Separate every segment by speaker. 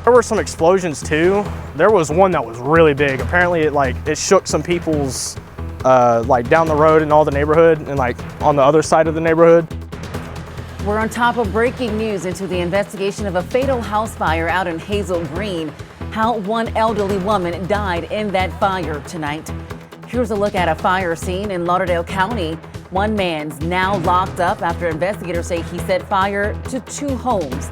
Speaker 1: There were some explosions too. There was one that was really big. Apparently it shook some people's down the road in all the neighborhood and on the other side of the neighborhood.
Speaker 2: We're on top of breaking news into the investigation of a fatal house fire out in Hazel Green. How one elderly woman died in that fire tonight. Here's a look at a fire scene in Lauderdale County. One man's now locked up after investigators say he set fire to 2 homes.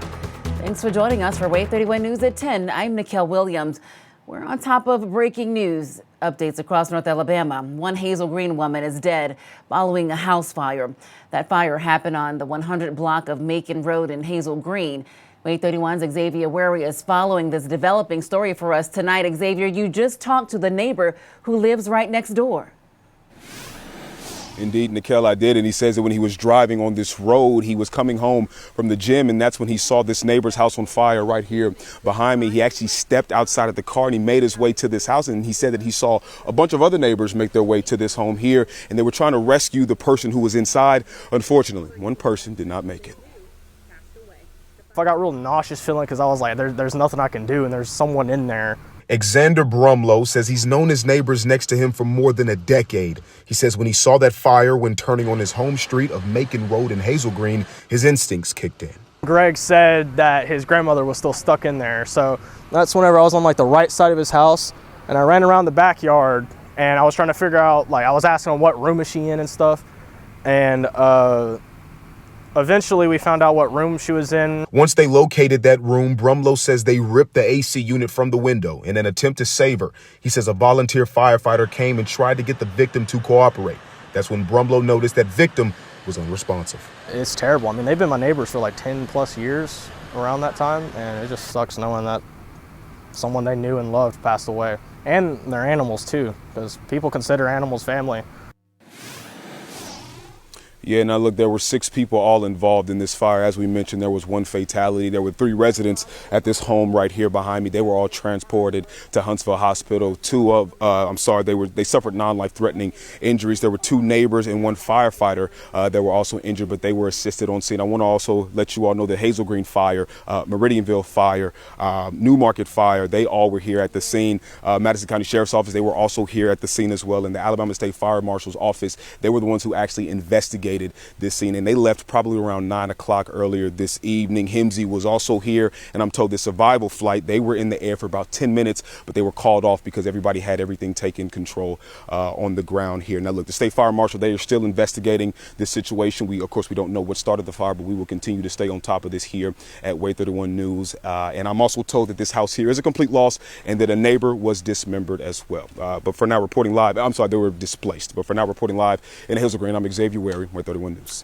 Speaker 2: Thanks for joining us for WAAY 31 News at 10. I'm Nikel Williams. We're on top of breaking news updates across North Alabama. One Hazel Green woman is dead following a house fire. That fire happened on the 100 block of Macon Road in Hazel Green. WAAY 31's Xavier Wary is following this developing story for us tonight. Xavier, you just talked to the neighbor who lives right next door.
Speaker 3: Indeed, Nikel, I did. And he says that when he was driving on this road, he was coming home from the gym, and that's when he saw this neighbor's house on fire right here behind me. He actually stepped outside of the car and he made his way to this house. And he said that he saw a bunch of other neighbors make their way to this home here, and they were trying to rescue the person who was inside. Unfortunately, one person did not make it.
Speaker 1: I got real nauseous feeling because I was like, there's nothing I can do, and there's someone in there.
Speaker 4: Xander Brumlow says he's known his neighbors next to him for more than a decade. He says when he saw that fire when turning on his home street of Macon Road in Hazel Green, his instincts kicked in.
Speaker 1: Greg said that his grandmother was still stuck in there. So that's whenever I was on the right side of his house, and I ran around the backyard and I was trying to figure out, I was asking him what room is she in and stuff. And eventually we found out what room she was in.
Speaker 4: Once they located that room, Brumlow says they ripped the AC unit from the window in an attempt to save her. He says a volunteer firefighter came and tried to get the victim to cooperate. That's when Brumlow noticed that victim was unresponsive.
Speaker 1: It's terrible. I mean, they've been my neighbors for 10 plus years around that time, and it just sucks knowing that someone they knew and loved passed away. And their animals too, because people consider animals family.
Speaker 3: Yeah, now look, there were 6 people all involved in this fire. As we mentioned, there was 1 fatality. There were 3 residents at this home right here behind me. They were all transported to Huntsville Hospital. They suffered non-life-threatening injuries. There were 2 neighbors and 1 firefighter that were also injured, but they were assisted on scene. I want to also let you all know that Hazel Green Fire, Meridianville Fire, Newmarket Fire, they all were here at the scene. Madison County Sheriff's Office, they were also here at the scene as well. And the Alabama State Fire Marshal's Office, they were the ones who actually investigated this scene, and they left probably around 9 o'clock earlier this evening. HIMSI was also here, and I'm told the survival flight, they were in the air for about 10 minutes, but they were called off because everybody had everything taken control on the ground here. Now look, the State Fire Marshal, they are still investigating this situation. We don't know what started the fire, but we will continue to stay on top of this here at WAAY 31 News. And I'm also told that this house here is a complete loss and that a neighbor was dismembered as well. But for now, reporting live, they were displaced. But for now, reporting live in Hazel Green, I'm Xavier Wary, WAAY 31 News.